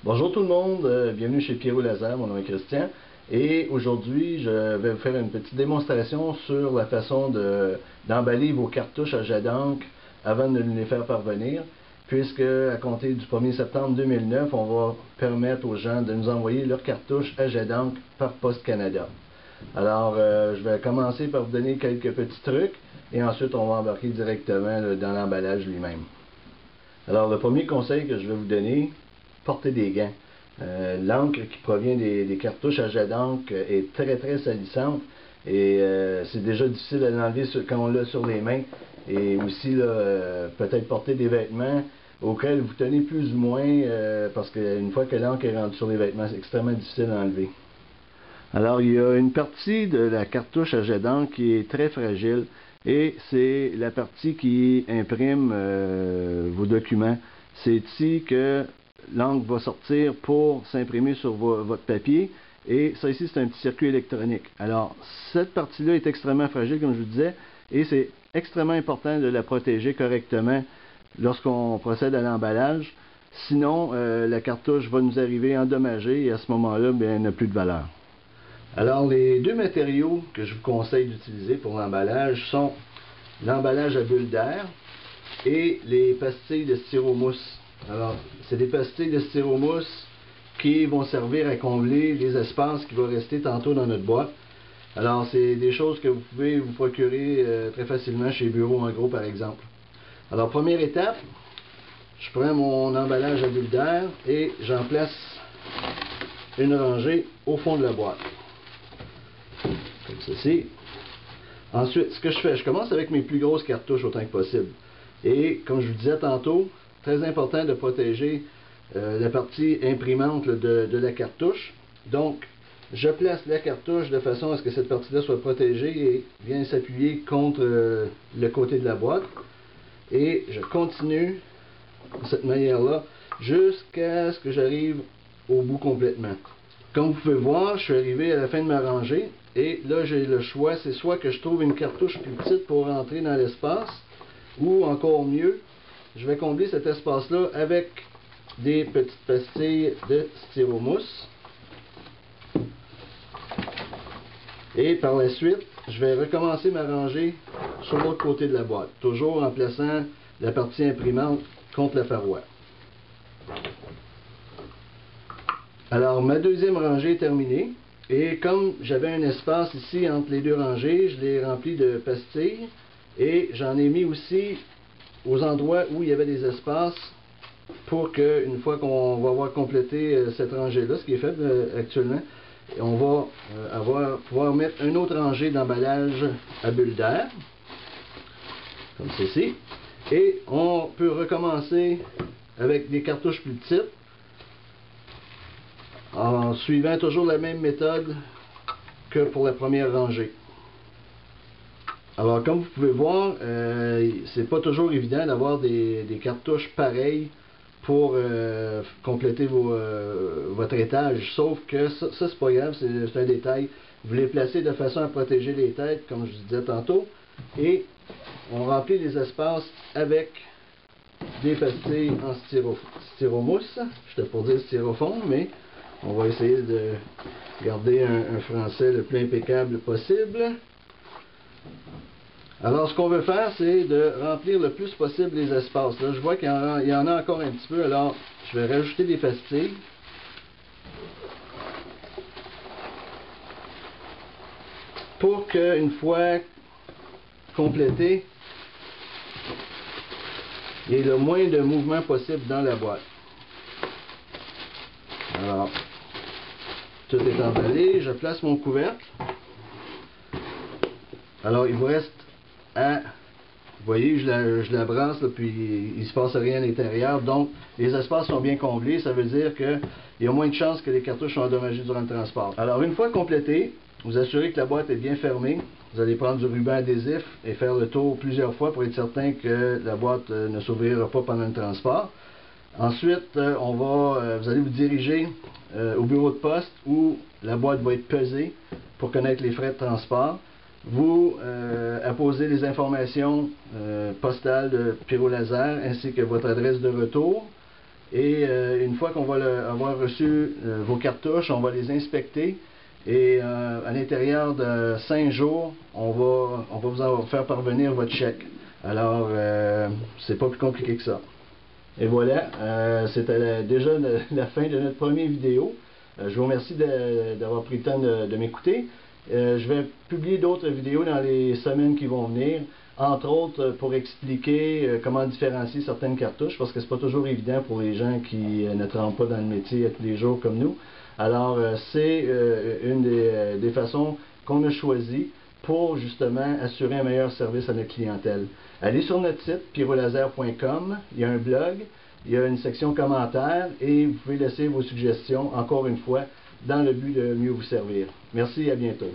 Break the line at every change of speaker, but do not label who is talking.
Bonjour tout le monde, bienvenue chez Pyro Laser, mon nom est Christian et aujourd'hui je vais vous faire une petite démonstration sur la façon d'emballer vos cartouches à jet d'encre avant de nous les faire parvenir, puisque à compter du 1er septembre 2009, on va permettre aux gens de nous envoyer leurs cartouches à jet d'encre par Poste Canada. Alors je vais commencer par vous donner quelques petits trucs et ensuite on va embarquer directement dans l'emballage lui-même. Alors le premier conseil que je vais vous donner, porter des gants. L'encre qui provient des cartouches à jet d'encre est très salissante et c'est déjà difficile à l'enlever quand on l'a sur les mains, et aussi peut-être porter des vêtements auxquels vous tenez plus ou moins parce qu'une fois que l'encre est rendue sur les vêtements, c'est extrêmement difficile à enlever. Alors il y a une partie de la cartouche à jet d'encre qui est très fragile et c'est la partie qui imprime vos documents. C'est ici que l'encre va sortir pour s'imprimer sur votre papier, et ça ici c'est un petit circuit électronique. Alors cette partie-là est extrêmement fragile comme je vous disais, et c'est extrêmement important de la protéger correctement lorsqu'on procède à l'emballage. Sinon la cartouche va nous arriver endommagée et à ce moment-là, elle n'a plus de valeur. Alors les deux matériaux que je vous conseille d'utiliser pour l'emballage sont l'emballage à bulles d'air et les pastilles de styromousse. Alors, c'est des pastilles de styromousse qui vont servir à combler les espaces qui vont rester tantôt dans notre boîte. Alors, c'est des choses que vous pouvez vous procurer très facilement chez Bureau en gros par exemple. Alors, première étape, je prends mon emballage à bulles d'air et j'en place une rangée au fond de la boîte. Comme ceci. Ensuite, ce que je fais, je commence avec mes plus grosses cartouches autant que possible. Et comme je vous disais tantôt, très important de protéger la partie imprimante de la cartouche. Donc, je place la cartouche de façon à ce que cette partie-là soit protégée et vienne s'appuyer contre le côté de la boîte. Et je continue de cette manière-là jusqu'à ce que j'arrive au bout complètement. Comme vous pouvez voir, je suis arrivé à la fin de ma rangée et là j'ai le choix, c'est soit que je trouve une cartouche plus petite pour rentrer dans l'espace, ou encore mieux, je vais combler cet espace-là avec des petites pastilles de styromousse. Et par la suite, je vais recommencer ma rangée sur l'autre côté de la boîte, toujours en plaçant la partie imprimante contre la paroi. Alors, ma deuxième rangée est terminée. Et comme j'avais un espace ici entre les deux rangées, je l'ai rempli de pastilles. Et j'en ai mis aussi aux endroits où il y avait des espaces pour qu'une fois qu'on va avoir complété cette rangée-là, ce qui est fait actuellement, on va pouvoir mettre une autre rangée d'emballage à bulles d'air, comme ceci. Et on peut recommencer avec des cartouches plus petites, en suivant toujours la même méthode que pour la première rangée. Alors comme vous pouvez voir, c'est pas toujours évident d'avoir des cartouches pareilles pour compléter votre étage, sauf que ça c'est pas grave, c'est un détail. Vous les placez de façon à protéger les têtes, comme je vous disais tantôt, et on remplit les espaces avec des pastilles en styromousse. J'étais pour dire styrofoam, mais on va essayer de garder un français le plus impeccable possible. Alors, ce qu'on veut faire, c'est de remplir le plus possible les espaces. Là, je vois qu'il y en a encore un petit peu, alors je vais rajouter des pastilles. Pour qu'une fois complété, il y ait le moins de mouvement possible dans la boîte. Alors, tout est emballé, je place mon couvercle. Alors, il vous reste à... Vous voyez, je la brasse, là, puis il ne se passe rien à l'intérieur. Donc, les espaces sont bien comblés. Ça veut dire qu'il y a moins de chances que les cartouches soient endommagées durant le transport. Alors, une fois complété, vous assurez que la boîte est bien fermée. Vous allez prendre du ruban adhésif et faire le tour plusieurs fois pour être certain que la boîte ne s'ouvrira pas pendant le transport. Ensuite, vous allez vous diriger au bureau de poste où la boîte va être pesée pour connaître les frais de transport. Vous apposez les informations postales de Pyro Laser ainsi que votre adresse de retour. Et une fois qu'on va avoir reçu vos cartouches, on va les inspecter. Et à l'intérieur de 5 jours, on va vous en faire parvenir votre chèque. Alors, c'est pas plus compliqué que ça. Et voilà, c'était déjà la fin de notre première vidéo. Je vous remercie d'avoir pris le temps de m'écouter. Je vais publier d'autres vidéos dans les semaines qui vont venir, entre autres pour expliquer comment différencier certaines cartouches, parce que c'est pas toujours évident pour les gens qui ne travaillent pas dans le métier tous les jours comme nous. Alors, c'est une des façons qu'on a choisies pour justement assurer un meilleur service à notre clientèle. Allez sur notre site pyrolaser.com, il y a un blog, il y a une section commentaires et vous pouvez laisser vos suggestions, encore une fois, dans le but de mieux vous servir. Merci et à bientôt.